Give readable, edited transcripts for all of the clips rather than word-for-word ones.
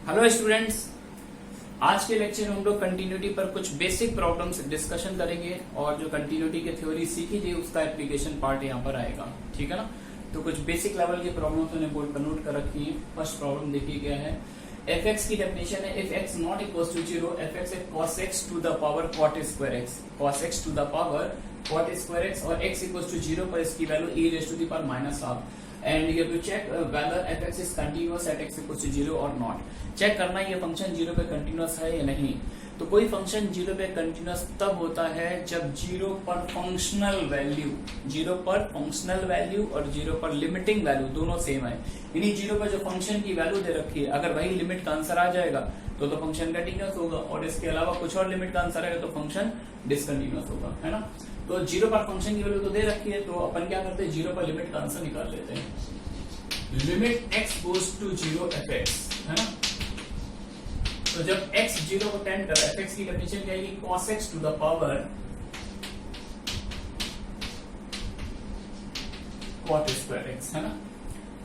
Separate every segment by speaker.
Speaker 1: Hello students, आज के lecture में हम लोग कंटिन्यूटी पर कुछ बेसिक प्रॉब्लम्स डिस्कशन करेंगे और जो कंटिन्यूटी की थ्योरी सीखी थी उसका एप्लीकेशन पार्ट यहाँ पर आएगा। ठीक है ना। तो कुछ बेसिक लेवल के प्रॉब्लम्स मैंने बोर्ड पर नोट कर रखी है। फर्स्ट प्रॉब्लम देखिए क्या है। fx की डेफिनेशन है if x not equal to 0 fx है cos x to the power cot square x, cos x to the power cot square x और x इक्वल टू 0 पर इसकी value e raise to the power minus half and you have to check whether fx is continuous at x equals to 0 or not। Check करना ये function 0 पे continuous है या नहीं। तो कोई फंक्शन 0 पे कंटिन्यूअस तब होता है जब 0 पर फंक्शनल वैल्यू और 0 पर लिमिटिंग वैल्यू दोनों सेम है। यानी 0 पर जो फंक्शन की वैल्यू दे रखी है अगर वही लिमिट का आंसर आ जाएगा तो फंक्शन कंटिन्यूअस होगा और इसके अलावा कुछ और लिमिट का आंसर आएगा तो फंक्शन डिसकंटिन्यूअस होगा, है ना। तो 0 पर फंक्शन की वैल्यू तो दे रखी है तो अपन क्या करते हैं 0 पर लिमिट का आंसर निकाल लेते हैं। Limit x goes to 0 fx, है ना। तो जब x 0 को टेंड कर fx की डेफिनेशन क्या है cos x to the power cot square x, है ना।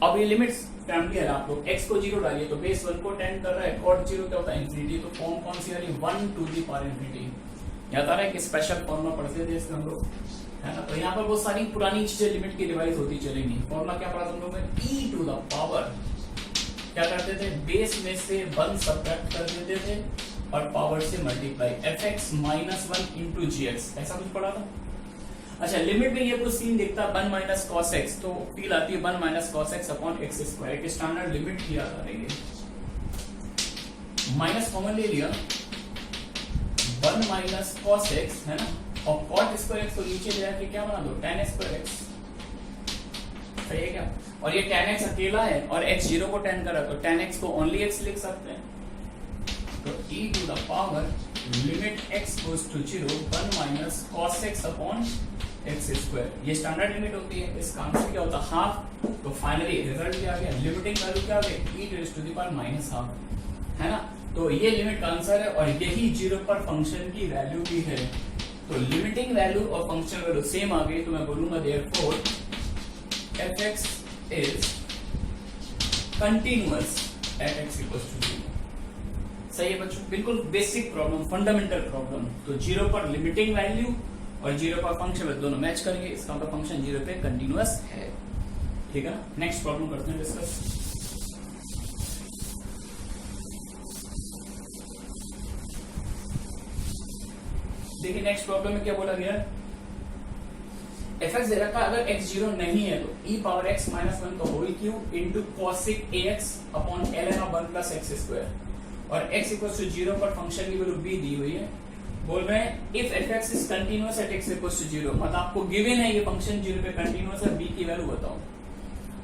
Speaker 1: अब ये लिमिट्स फैमिली है आप लोग x को 0 डालिए तो बेस 1 को टेंड कर रहा है, cot 0 क्या होता है इंफिनिटी। तो फॉर्म कौन सी आ रही 1 टू द पावर इंफिनिटी। याद आ रहा है कि स्पेशल फॉर्मूला पढ़ते थे इसमें हम लोग, है ना। तो यहाँ पर बहुत सारी पुरानी चीजें लिमिट की रिवाइज होती चलेंगी। फॉर्मूला क्या पढ़ा था हम लोग ने e टू द पावर क्या करते थे बेस में से 1 सब्ट्रैक्ट कर देते थे और पावर से multiply fx minus 1 into gx, ऐसा कुछ पढ़ा था। अच्छा, लिमिट में ये कुछ सीन दिखता है 1 माइनस cos x तो फील आती है 1 minus cos x upon x square की स्टैंडर्ड लिमिट की याद आ रही है। माइनस कॉमन ले लिया 1 माइनस cos x, है ना, और cot स्क्वायर x को नीचे ले जाके क्या बना दो tan स्क्वायर x, सही है क्या। और ये tan x अकेला है और x 0 को tan कर रहा है तो tan x को ओनली x लिख सकते हैं। तो e to the power limit x goes to 0 1 minus cos x upon x square, ये स्टैंडर्ड लिमिट होती है। इसका आंसर क्या होता है हाफ। तो फाइनली रिजल्ट क्या आ गया, लिमिटिंग वैल्यू क्या आ गई e raise to the power minus half, है ना। तो ये लिमिट का आंसर है और यही 0 पर फंक्शन की वैल्यू भी है। तो लिमिटिंग वैल्यू और फंक्शन वैल्यू सेम आ गई तो मैं बोलूंगा therefore fx is continuous at x equals to 0। सही है बच्चों, बिल्कुल बेसिक प्रॉब्लम, फंडामेंटल प्रॉब्लम। तो 0 पर लिमिटिंग वैल्यू और 0 पर फंक्शन वैल्यू दोनों मैच करेंगे, इसका मतलब फंक्शन 0 पे कंटीन्यूअस है। ठीक है ना। नेक्स्ट प्रॉब्लम करते हैं डिस्कस। देखिए नेक्स्ट प्रॉब्लम में क्या बोला गया, fx दे रखा अगर x 0 नहीं है तो e पावर x माइनस 1 का whole cube into cosec ax upon ln of 1 plus x square और x इक्वल्स टू 0 पर फंक्शन की वैल्यू b दी हुई है। बोल रहे हैं if fx is continuous at x equals to 0, मतलब आपको गिवन है ये फंक्शन 0 पे कंटीन्यूअस है, b की वैल्यू बताओ,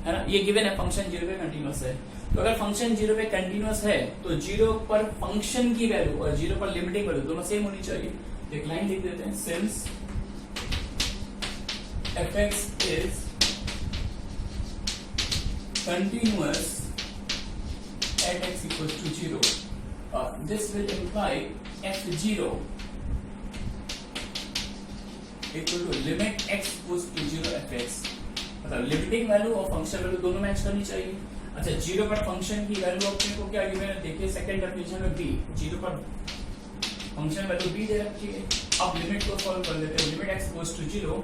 Speaker 1: है ना। ये गिवन है फंक्शन 0 पे कंटीन्यूअस है। तो अगर फंक्शन 0 पे कंटीन्यूअस है तो 0 पर फंक्शन की वैल्यू और 0 पर लिमिटिंग वैल्यू दोनों सेम होनी चाहिए। एक लाइन लिख देते हैं, since fx is continuous at x equals to 0, this will imply f0 equal to limit x goes to 0 fx, मतलब लिमिटिंग वैल्यू और फंक्शन वैल्यू दोनों मैच करनी चाहिए। अच्छा, 0 पर फंक्शन की वैल्यू अपने को क्या गिवन है देखिए सेकंड डेफिनेशन में b, 0 पर फंक्शन वैल्यू b दे रखी है। अब लिमिट को सॉल्व कर लेते हैं। Limit x goes to 0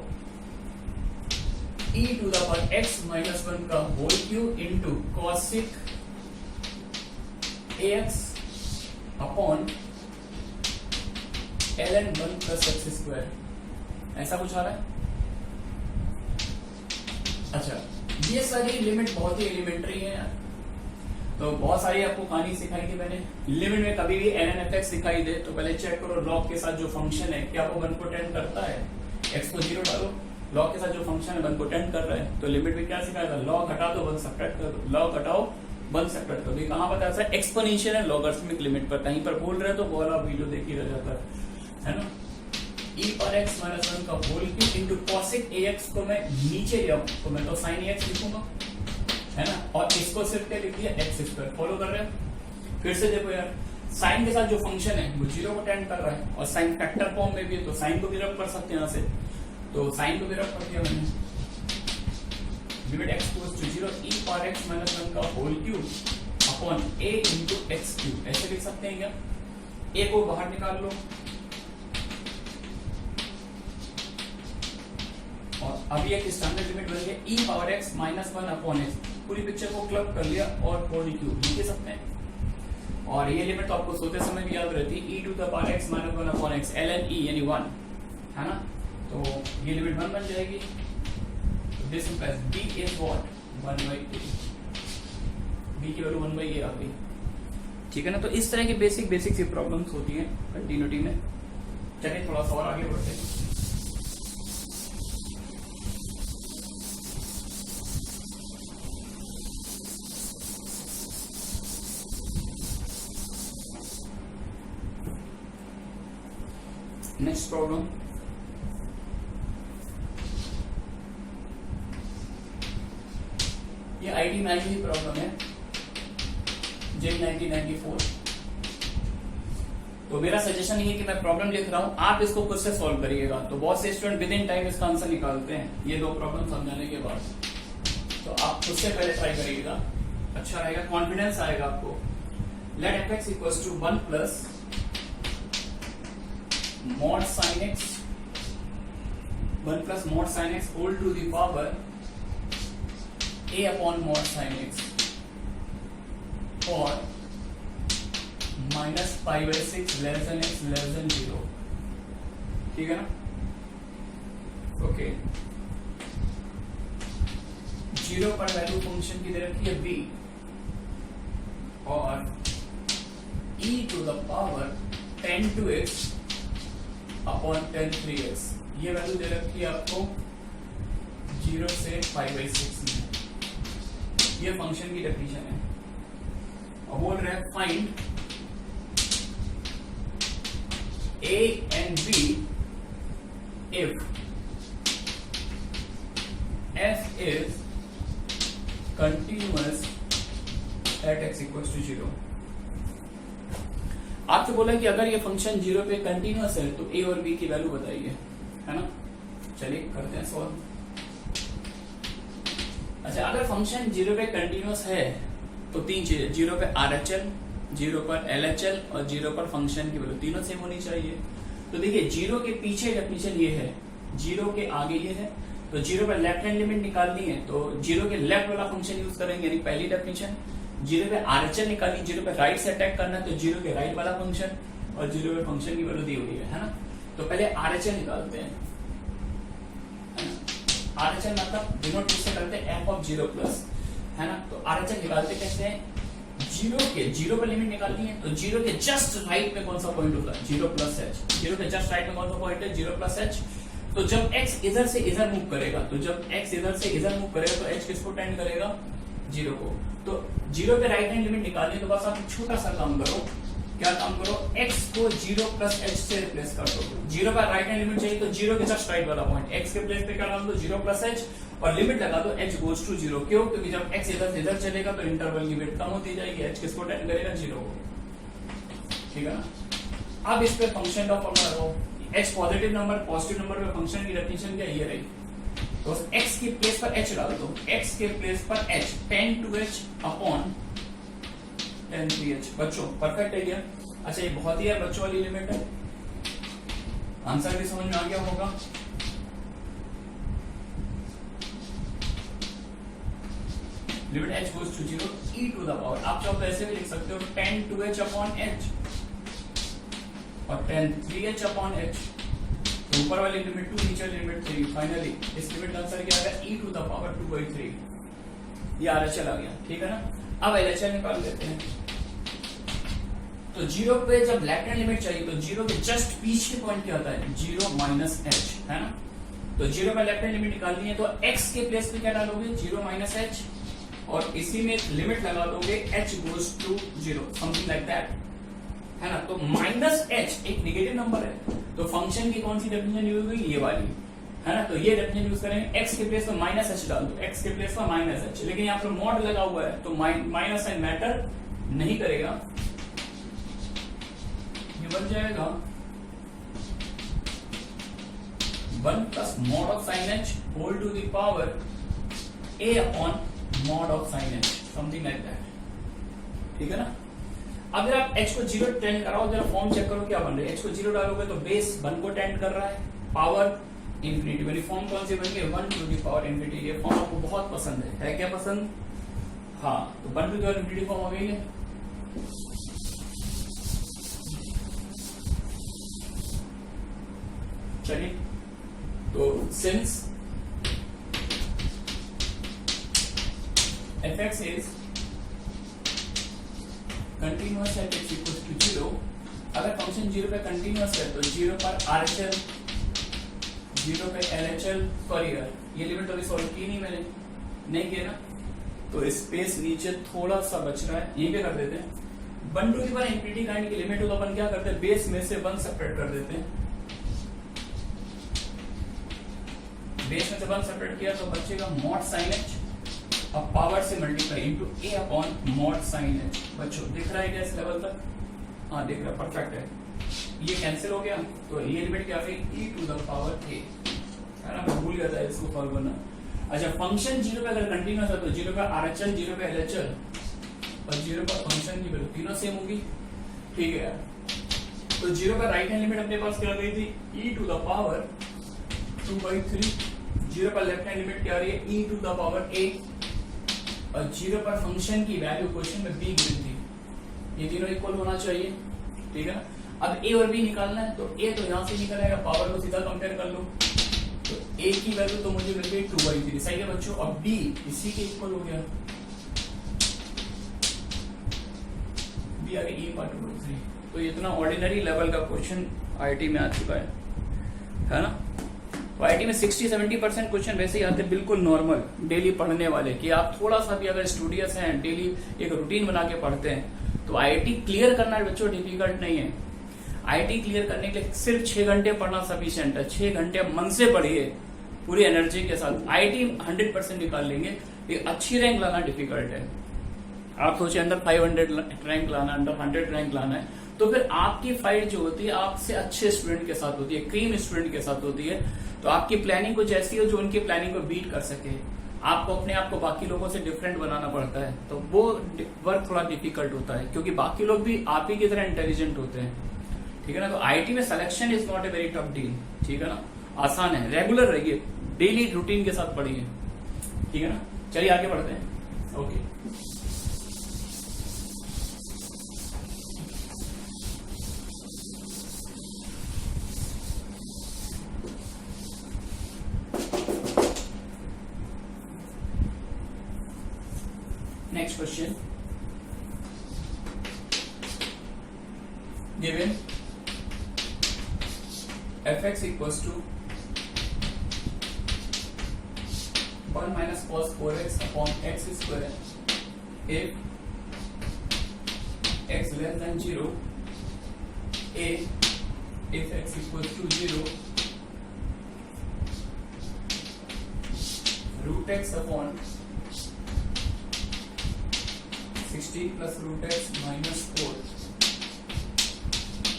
Speaker 1: e to the power x minus 1 का whole cube into cosec ax upon ln 1 plus x square, ऐसा कुछ आ रहा है। अच्छा, ये सारी लिमिट बहुत ही एलिमेंट्री है। तो बहुत सारी आपको कहानी सिखाई थी मैंने। लिमिट में कभी भी ln fx दिखाई दे तो पहले चेक करो लॉग के साथ जो फंक्शन है क्या वो 1 को टेंड करता है। x को 0 डालो, लॉग के साथ जो फंक्शन है 1 को टेंड कर रहा है तो लिमिट में क्या सिखाया था, लॉग हटा दो 1 सब्ट्रैक्ट कर दो, लॉग हटाओ 1 सब्ट्रैक्ट कर दो। ये कहां बताया था एक्सपोनेंशियल है लॉगरिथमिक लिमिट पर, कहीं पर बोल रहे तो वो वाला वीडियो देखिए रह जाता है ना। e पर x माइनस 1 का whole cube into cosec ax को मैं नीचे ले आऊं तो मैं तो sin ax लिखूंगा, है ना, और इसको सिर्फ क्या लिख दिया x स्क्वायर। फॉलो कर रहे हैं। फिर से देखो यार, साइन के साथ जो फंक्शन है वो 0 को टेंड कर रहा है और साइन फैक्टर फॉर्म में भी है तो साइन को भी रब कर सकते हैं यहाँ से, तो साइन को भी रब कर दिया मैंने। Limit x goes to 0 e power x minus 1 का whole cube upon a into X cube, ऐसे लिख सकते हैं क्या? a को बाहर निकाल लो और अभी एक स्टैंडर्ड लिमिट बन गया e power x minus 1 upon x, पूरी पिक्चर को क्लब कर लिया और 4d क्यूब लिख सकते हैं। और ये लिमिट तो आपको सोते समय भी याद रहती है, e to the power x minus 1 upon x, ln e यानी 1 है ना, तो ये लिमिट 1 बन जाएगी। This implies b is what 1/a, b की वैल्यू 1/a आ गई, ठीक है ना। तो इस तरह की बेसिक सी प्रॉब्लम्स होती हैं कंटिन्यूटी में। चलिए थोड़ा सा और आगे बढ़ते हैं। नेक्स्ट प्रॉब्लम, ये आईडी 9 की प्रॉब्लम है, जेई 1994। तो मेरा सजेशन ये है कि मैं प्रॉब्लम लिख रहा हूं, आप इसको खुद से सॉल्व करिएगा। तो बहुत से स्टूडेंट विद इन टाइम इसका आंसर निकालते हैं ये दो प्रॉब्लम समझाने के बाद, तो आप खुद से पहले ट्राई करिएगा, अच्छा रहेगा, कॉन्फिडेंस आएगा आपको। Let F X equals to 1 plus mod sin x, 1 plus mod sin x whole to the power a upon mod sin x or minus pi by 6 less than x less than 0, ठीक है ना। Okay, 0 पर value function की दे रखी है b और e to the power 10 to x upon 10 3x, ये value दे रखी है आपको 0 से pi by 6 में, ये फंक्शन की डेफिनेशन है। अब बोल रहे हैं find a and b if f is continuous at x equals to 0। आपसे बोला कि अगर ये फंक्शन 0 पे कंटिन्यूअस है तो a और b की वैल्यू बताइए, है ना। चलिए करते हैं सॉल्व। अच्छा, अगर फंक्शन 0 पे कंटिन्यूअस है तो तीन चीजें, 0 पे RHL, 0 पर LHL और 0 पर फंक्शन की वैल्यू तीनों सेम होनी चाहिए। तो देखिए 0 के पीछे डेफिनेशन ये है, 0 के आगे ये है, तो 0 पर लेफ्ट हैंड लिमिट निकालनी है तो 0 के लेफ्ट वाला फंक्शन यूज करेंगे, यानी पहली डेफिनेशन। 0 पे RHL निकाली, 0 पे राइट से अटैक करना है तो 0 के राइट वाला फंक्शन और 0 पे फंक्शन की वैल्यू दी हुई है ना। तो पहले RHL निकालते हैं, RHL मतलब डिनोट किससे करते हैं, f ऑफ 0 प्लस, है ना। तो RHL निकालते कैसे हैं, 0 पर लिमिट निकालनी है तो 0 के जस्ट राइट में कौन सा पॉइंट होता है, 0 प्लस h। 0 के जस्ट राइट में कौन सा पॉइंट है, 0 प्लस h। तो जब x इधर से इधर मूव करेगा, तो जब x इधर से इधर मूव करेगा तो h किसको टेंड करेगा, 0 को। तो 0 पे राइट हैंड लिमिट निकालनी है तो बस आप छोटा सा काम करो, क्या काम करो, x को 0 प्लस h से रिप्लेस कर दो। 0 पर राइट हैंड लिमिट चाहिए तो 0 के जस्ट राइट वाला पॉइंट x के प्लेस पे क्या डाल दो, 0 प्लस h और लिमिट लगा दो h गोज टू 0। क्यों, क्योंकि जब x इधर से इधर चलेगा तो इंटरवल की वेट कम होती जाएगी, h किसको टेंड करेगा, 0 को, ठीक है ना। अब इस पे फंक्शन का फॉर्मूला लगाओ, h पॉजिटिव नंबर पे फंक्शन की डेफिनेशन क्या, ये रही। तो x के प्लेस पर h डाल दो, x के प्लेस पर h 10 2h अपॉन 10 3h। बच्चों परफेक्ट है ये। अच्छा, ये बहुत ही बच्चों वाली लिमिट है, आंसर भी समझ में आ गया होगा। Limit h goes to 0 e to the power, आप चाहो तो ऐसे भी लिख सकते हो 10 2h अपॉन h और 10 3h अपॉन h। ऊपर वाली लिमिट 2, नीचे वाली लिमिट 3। फाइनली इस लिमिट का आंसर क्या आ गया, e टू द पावर 2/3। ये RHL आ गया, ठीक है ना। अब LHL निकाल लेते हैं। तो 0 पे जब लेफ्ट हैंड लिमिट चाहिए तो 0 के जस्ट पीछे पॉइंट क्या होता है, 0 माइनस h, है ना। तो 0 पे लेफ्ट हैंड लिमिट निकालनी है तो x के प्लेस पे क्या डालोगे, 0 माइनस h और इसी में लिमिट लगा दोगे h goes to 0, something like that, है ना। तो माइनस h एक नेगेटिव नंबर है तो फंक्शन की कौन सी डेफिनेशन यूज हुई, ये वाली, है ना। तो ये डेफिनेशन यूज करेंगे, x के प्लेस पर माइनस h डाल दो, x के प्लेस पर माइनस h, लेकिन यहाँ पर मॉड लगा हुआ है तो माइनस साइन मैटर नहीं करेगा, ये बन जाएगा 1 plus mod of sine h whole to the power a upon mod of sine h, something like that. ठीक है ना। अगर आप x को 0 टेंड कराओ, जरा फॉर्म चेक करो क्या बन रहा है। x को 0 डालोगे तो बेस 1 को टेंड कर रहा है, पावर इंफिनिटी वाली फॉर्म कौन सी बन गई 1 टू द पावर इंफिनिटी। ये फॉर्म आपको बहुत पसंद है क्या पसंद? हाँ, तो 1 to the power infinity form हो गई है। चलिए, तो since fx is continuous at x equals to 0, अगर फंक्शन 0 पे कंटिन्यूअस है तो 0 पर RHL, 0 पे LHL, सॉरी यार ये लिमिट अभी सॉल्व की नहीं मैंने, नहीं किया ना, तो स्पेस नीचे थोड़ा सा बच रहा है, यहीं पे कर देते हैं। 1 to the power infinity kind की लिमिट हो तो अपन क्या करते हैं, बेस में से 1 सेपरेट कर देते हैं। बेस में से 1 सेपरेट किया तो बचेगा मॉड साइन h, अब पावर से multiply into a upon mod sine h। बच्चों दिख रहा है क्या इस लेवल तक? हाँ दिख रहा है, परफेक्ट है। ये कैंसिल हो गया तो ये लिमिट क्या आ गई e to the power a, है ना, मैं भूल गया था इसको सॉल्व करना। अच्छा, फंक्शन 0 पे अगर कंटिन्यूअस है तो 0 पे RHL, 0 पे LHL और 0 पर फंक्शन की वैल्यू तीनों सेम होगी, ठीक है यार। तो 0 पर राइट हैंड लिमिट अपने पास क्या गई थी e टू द पावर 2/3, 0 पर लेफ्ट हैंड लिमिट क्या आ रही है e to the power a, और 0 पर फंक्शन की वैल्यू क्वेश्चन में b गिवन थी, ये तीनों इक्वल होना चाहिए, ठीक है ना। अब a और b निकालना है तो a तो यहां से निकल आएगा, पावर को सीधा कंपेयर कर लो, तो a की वैल्यू तो मुझे मिल गई 2/3, सही है बच्चों। अब b इसी के इक्वल हो गया, b आ गई e/2/3। तो इतना ऑर्डिनरी लेवल का क्वेश्चन आईआईटी में आ चुका है ना। तो आईआईटी में 60-70% क्वेश्चन वैसे ही आते हैं, बिल्कुल नॉर्मल डेली पढ़ने वाले, कि आप थोड़ा सा भी अगर स्टूडियस हैं, डेली एक रूटीन बना के पढ़ते हैं तो आईआईटी क्लियर करना बच्चों डिफिकल्ट नहीं है। आईआईटी क्लियर करने के लिए सिर्फ 6 घंटे पढ़ना सफिशिएंट है। 6 घंटे मन से पढ़िए पूरी एनर्जी के साथ, आईआईटी 100% निकाल लेंगे। एक अच्छी रैंक लाना डिफिकल्ट है। आप सोचे अंदर 500 रैंक लाना, अंडर 100 रैंक लाना है, तो फिर आपकी फाइट जो होती है आपसे अच्छे स्टूडेंट के साथ होती है, क्रीम स्टूडेंट के साथ होती है। तो आपकी प्लानिंग कुछ ऐसी हो जो उनकी प्लानिंग को बीट कर सके। आपको अपने आप को बाकी लोगों से डिफरेंट बनाना पड़ता है, तो वो वर्क थोड़ा डिफिकल्ट होता है, क्योंकि बाकी लोग भी आप ही की तरह इंटेलिजेंट होते हैं, ठीक है ना। तो आईआईटी में selection is not a very tough deal, ठीक है ना, आसान है। रेगुलर रहिए, डेली रूटीन के साथ पढ़िए, ठीक है ना। चलिए आगे बढ़ते हैं। Okay, next question, given fx equals to 1 minus cos 4x upon x square if x less than 0, a if x equals to 0, root x upon 16 plus root x minus 4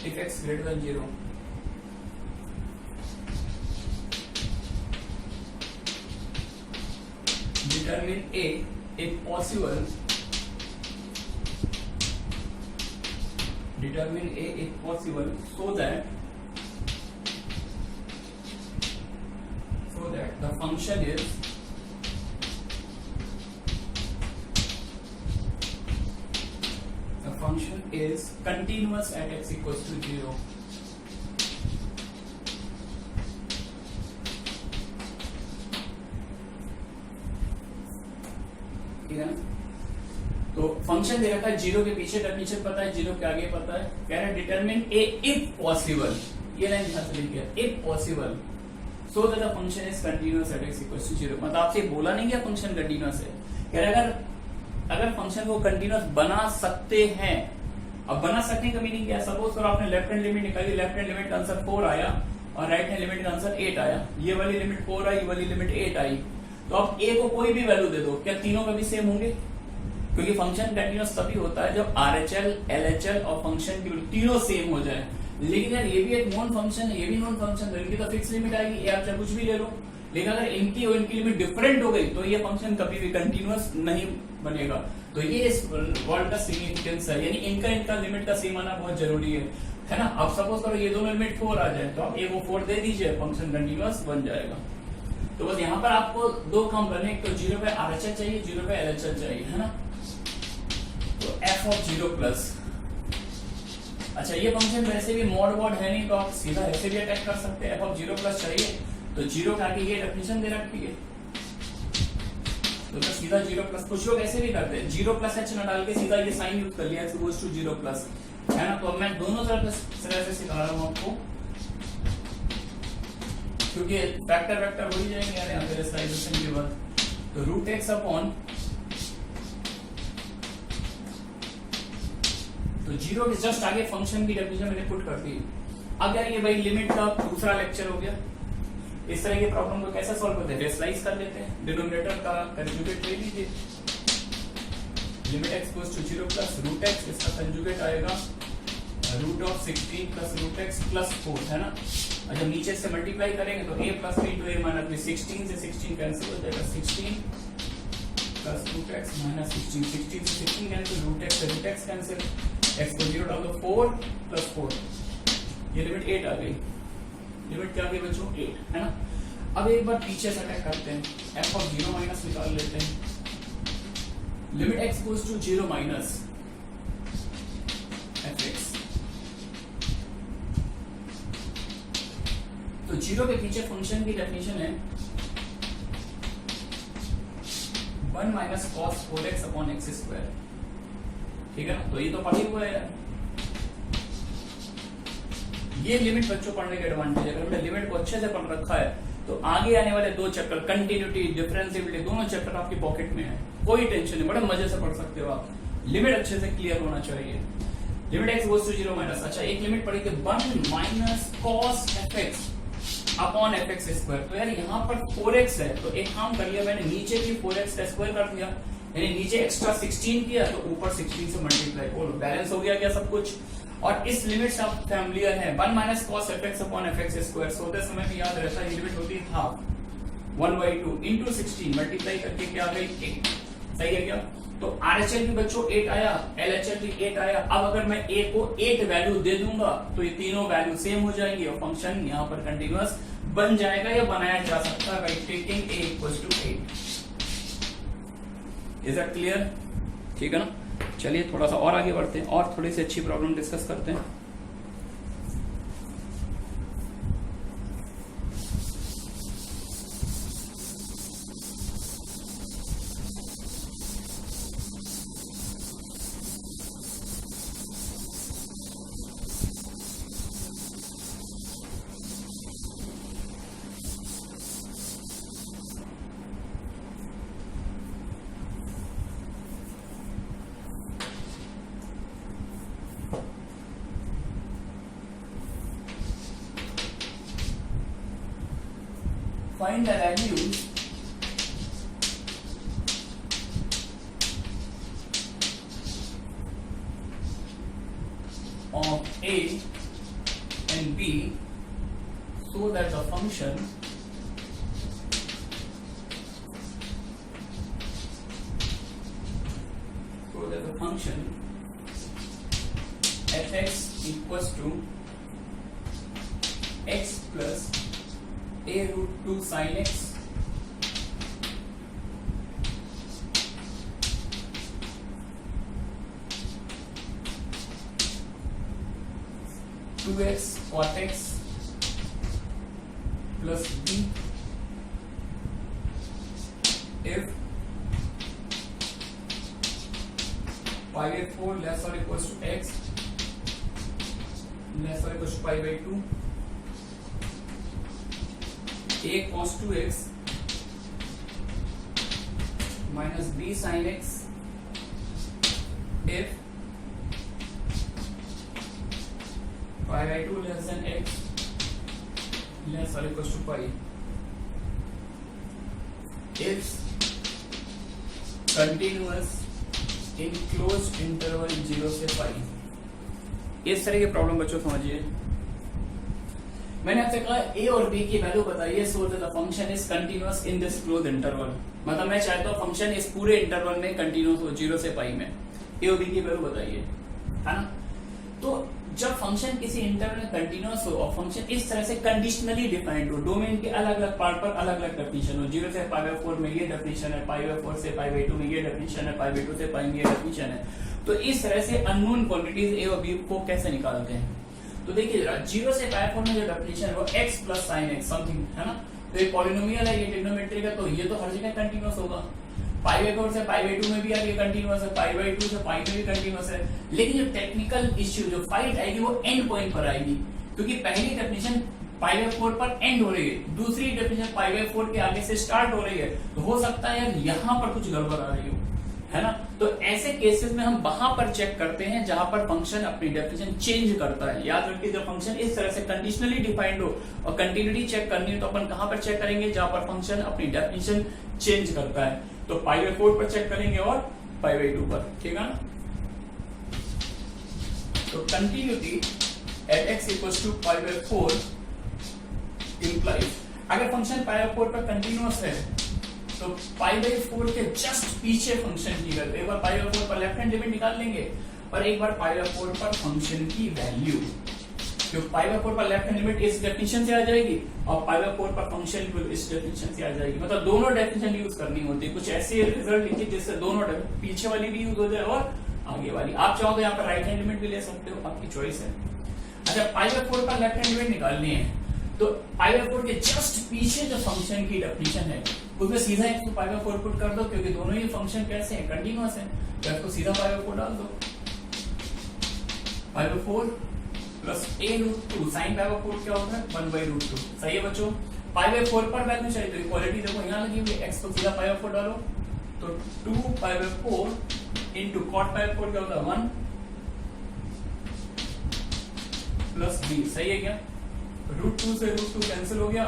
Speaker 1: if x greater than 0. Determine a if possible. Determine a if possible so that the function is continuous at x equals to 0. ठीक है ना। तो function दे रखा है 0 के पीछे definition पता है, 0 के आगे पता है। कह रहा है डिटरमिन ए इफ पॉसिबल, ये लाइन ध्यान से लिखिए, if possible so that the function is continuous at x equals to 0। मतलब आपसे बोला नहीं गया फंक्शन कंटीन्यूअस है, कह रहा है अगर फंक्शन को कंटीन्यूअस बना सकते हैं। अब बना सकने का मीनिंग क्या है, सपोज करो आपने लेफ्ट हैंड लिमिट निकाली, लेफ्ट हैंड लिमिट का आंसर 4 आया और राइट हैंड लिमिट का आंसर 8 आया, ये वाली लिमिट 4 आई, ये वाली लिमिट 8 आई, तो आप a को कोई भी वैल्यू दे दो, क्या तीनों का भी सेम होंगे? क्योंकि फंक्शन कंटीन्यूअस तभी होता है जब RHL, LHL और फंक्शन की तीनों सेम हो जाए। लेकिन यार ये भी एक नॉन फंक्शन है, ये भी नॉन फंक्शन है, इनकी तो फिक्स लिमिट आएगी, ये आप चाहे कुछ भी ले लो। लेकिन अगर इनकी और इनकी लिमिट डिफरेंट हो गई तो ये फंक्शन कभी भी कंटीन्यूअस नहीं बनेगा। तो ये इस वर्ड का सिग्निफिकेंस है, यानी इनका लिमिट का सेम आना बहुत जरूरी है ना। अब सपोज करो ये दोनों लिमिट 4 आ जाए तो आप ए को 4 दे दीजिए, फंक्शन कंटिन्यूअस बन जाएगा। तो बस यहाँ पर आपको दो काम करने, एक तो 0 पे RHL चाहिए, 0 पे LHL चाहिए, है ना। तो f ऑफ 0 प्लस, अच्छा ये फंक्शन वैसे भी मॉड है नहीं, तो आप सीधा ऐसे भी अटैक कर सकते हैं। f ऑफ 0 प्लस चाहिए तो 0 के आगे ये डेफिनेशन दे रखी है, तो सीधा 0 प्लस। कुछ लोग ऐसे भी करते हैं 0 प्लस h ना डाल के सीधा ये साइन यूज कर लिया, x गोज टू 0 प्लस, है ना। तो अब मैं दोनों तरह से सिखा रहा हूँ आपको, क्योंकि फैक्टर वेक्टर हो ही जाएंगे यार यहाँ पे रेशनलाइजेशन के बाद। तो रूट एक्स अपॉन, तो 0 के जस्ट आगे फंक्शन की डेफिनेशन मैंने पुट कर दी। अब यार ये भाई लिमिट का दूसरा लेक्चर हो गया। इस तरह के प्रॉब्लम को कैसे सॉल्व करते हैं, रेशनलाइज कर लेते हैं। डिनोमिनेटर का कंजुगेट ले लीजिए, limit x goes to 0 plus root x, इसका कंजुगेट आएगा root of 16 plus root x plus 4, है ना। और जब नीचे से मल्टीप्लाई करेंगे तो a plus b into a minus b, 16 से 16 कैंसिल हो जाएगा, 16 प्लस रूट x माइनस 16, 16 से 16 cancel, root x cancel, x को 0 डाल दो, 4 प्लस 4, ये लिमिट 8 आ गई। लिमिट क्या आ गई बच्चों, 8, है ना। अब एक बार पीछे से अटैक करते हैं, f ऑफ 0 माइनस निकाल लेते हैं। Limit x goes to 0 minus fx, तो 0 के पीछे फंक्शन की डेफिनेशन है 1 minus cos 4x upon x square, ठीक है ना। तो ये तो पढ़ी हुआ है यार। ये लिमिट बच्चों पढ़ने के एडवांटेज है, अगर हमने लिमिट को अच्छे से पढ़ रखा है तो आगे आने वाले दो चैप्टर कंटिन्यूटी, डिफरेंशिएबिलिटी, दोनों चैप्टर आपकी पॉकेट में है, कोई टेंशन नहीं, बड़े मजे से पढ़ सकते हो आप। लिमिट अच्छे से क्लियर होना चाहिए। Limit x goes to 0 minus, अच्छा एक लिमिट पड़ी कि 1 minus cos fx upon fx square. तो यार यहाँ पर 4x है, तो एक काम कर लिया मैंने, नीचे भी 4x का स्क्वायर कर दिया, यानी नीचे एक्स्ट्रा 16 किया तो ऊपर 16 से मल्टीप्लाई, और बैलेंस हो गया क्या सब कुछ। और इस लिमिट से आप फैमिलियर है, 1 minus cos fx upon fx square, सोते समय भी याद रहता है, लिमिट होती है हाफ 1/2 इंटू 16 मल्टीप्लाई करके क्या आ गई 8, सही है क्या। तो RHL भी बच्चों 8 आया, LHL भी 8 आया। अब अगर मैं a को 8 वैल्यू दे दूंगा तो ये तीनों वैल्यू सेम हो जाएंगी और फंक्शन यहाँ पर कंटिन्यूअस बन जाएगा या बनाया जा सकता है by taking a equals to 8। Is that clear, ठीक है ना। चलिए थोड़ा सा और आगे बढ़ते हैं और थोड़ी सी अच्छी प्रॉब्लम डिस्कस करते हैं। Find the values of a and b so that the function fx equals to x plus a root 2 sin x to X cot x plus b if pi by 4 less or equals to x less or equals to pi by 2 a cos 2x minus b sin x if pi by 2 less than x less or equals to pi if continuous in closed interval 0 से pi। इस तरह की problem बच्चों समझिए। मैंने आपसे कहा ए और बी की वैल्यू बताइए सो that the function is continuous in this close interval. मतलब मैं चाहता हूँ फंक्शन इस पूरे इंटरवल में कंटिन्यूअस हो 0 से पाई में। ए और बी की वैल्यू बताइए, है ना। तो जब फंक्शन किसी इंटरवल में कंटिन्यूअस हो और फंक्शन इस तरह से कंडीशनली डिफाइंड हो, डोमेन के अलग अलग पार्ट पर अलग अलग डेफिनेशन हो, 0 से π/4 में ये डेफिनेशन है, π/4 से π/2 में ये डेफिनेशन है, π/2 से पाई में ये डेफिनेशन है, तो इस तरह से अननोन क्वांटिटीज ए और बी को कैसे निकालते हैं। तो देखिए 0 से π/4 में जो डेफिनेशन है वो x + sin x समथिंग है ना। तो ये पॉलिनोमियल है, ये ट्रिग्नोमेट्रिक है, तो ये तो हर जगह कंटिन्यूअस होगा। π/4 से π/2 में भी यार ये कंटिन्यूअस है, π/2 से पाई में भी कंटिन्यूअस है। लेकिन जो टेक्निकल इश्यू जो फाइट आएगी वो एंड पॉइंट पर आएगी, क्योंकि पहली डेफिनेशन π/4 पर एंड हो रही है, दूसरी डेफिनेशन π/4 के आगे से स्टार्ट हो रही है। तो हो सकता है यार यहाँ पर कुछ गड़बड़ आ रही हो, है ना। तो ऐसे केसेस में हम वहां पर चेक करते हैं जहां पर फंक्शन अपनी डेफिनेशन चेंज करता है। याद रखिए जब फंक्शन इस तरह से कंडीशनली डिफाइंड हो और कंटिन्यूटी चेक करनी है तो अपन कहां पर चेक करेंगे, जहां पर फंक्शन अपनी डेफिनेशन चेंज करता है। तो π/4 पर चेक करेंगे और π/2 पर, ठीक है ना। तो कंटिन्यूटी एट x = π/4 इंप्लाइज अगर फंक्शन π/4 पर कंटिन्यूअस है तो π/4 के जस्ट पीछे फंक्शन की वैल्यू, एक बार π/4 पर लेफ्ट हैंड लिमिट निकाल लेंगे और एक बार π/4 पर फंक्शन की वैल्यू। तो π/4 पर लेफ्ट हैंड लिमिट इस डेफिनेशन से आ जाएगी और π/4 पर फंक्शन की वैल्यू इस डेफिनेशन से आ जाएगी। मतलब दोनों डेफिनेशन यूज करनी होती है। कुछ ऐसे रिजल्ट लिखिए जिससे दोनों पीछे वाली भी यूज हो जाए और आगे वाली। आप चाहो तो यहाँ पर राइट हैंड लिमिट भी ले सकते हो, आपकी चॉइस है। अच्छा π/4 पर लेफ्ट हैंड लिमिट निकालनी है तो π/4 के जस्ट पीछे जो फंक्शन की डेफिनेशन है उसमें सीधा इसको π/4 पुट कर दो, क्योंकि दोनों ही फंक्शन कैसे हैं, कंटिन्यूअस है। तो इसको सीधा π/4 डाल दो, π/4 प्लस a√2 sin π/4 क्या होता है 1/√2। सही है बच्चों। π/4 पर वैल्यू चाहिए तो इक्वालिटी देखो यहाँ लगी हुई है, x को सीधा π/4 डालो तो 2π/4 इंटू cot π/4 क्या होता है 1 प्लस b। सही है क्या। √2 से √2 कैंसिल हो गया,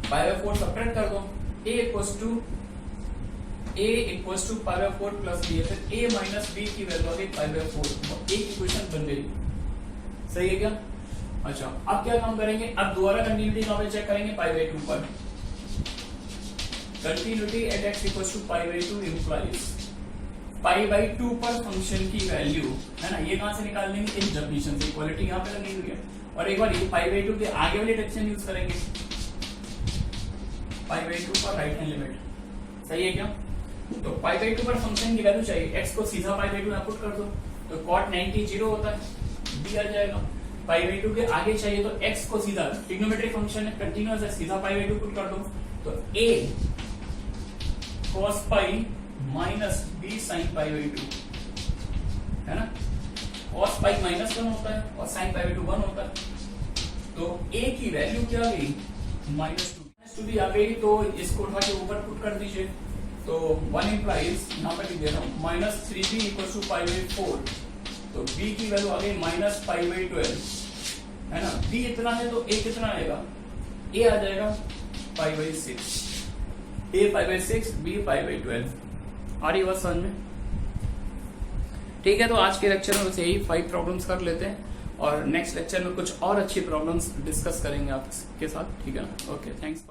Speaker 1: π/4 सब्ट्रैक्ट कर दो, a equals to π/4 plus b। फिर a माइनस b की वैल्यू आ गई π/4, एक इक्वेशन बन गई। सही है क्या। अच्छा अब क्या काम करेंगे, अब दोबारा कंटिन्यूटी कहां पे चेक करेंगे, π/2 पर। Continuity at x equals to π/2 implies π/2 पर फंक्शन की वैल्यू, है ना। ये कहां से निकाल लेंगे, इस डेफिनेशन से। इक्वालिटी यहां पे लगी हुई है और एक बार ये π/2 के आगे वाली डेफिनेशन यूज करेंगे, π/2 पर राइट हैंड लिमिट। सही है क्या। तो π/2 पर फंक्शन की वैल्यू चाहिए, x को सीधा π/2 में पुट कर दो तो cot 90 0 होता है, b आ जाएगा। π/2 के आगे चाहिए तो x को सीधा, ट्रिग्नोमेट्रिक फंक्शन है, कंटीन्यूअस है, सीधा π/2 पुट कर दो तो a cos π minus b sin π/2, है ना। cos π -1 होता है और sin π/2 1 होता है। तो a की वैल्यू क्या आ गई -2 भी आ गई, तो इसको उठा के ऊपर पुट कर दीजिए। तो 1 इंप्लाइज यहाँ पर लिख दे रहा हूँ -3b इक्वल टू π/4। तो b की वैल्यू आ गई -π/12, है ना। b इतना है तो a कितना आएगा, a आ जाएगा π/6, a π/6 b π/12। आ रही बात समझ में। ठीक है, तो आज के लेक्चर में बस यही 5 प्रॉब्लम्स कर लेते हैं और नेक्स्ट लेक्चर में कुछ और अच्छी प्रॉब्लम्स डिस्कस करेंगे आपके साथ। ठीक है ना। Okay, thanks.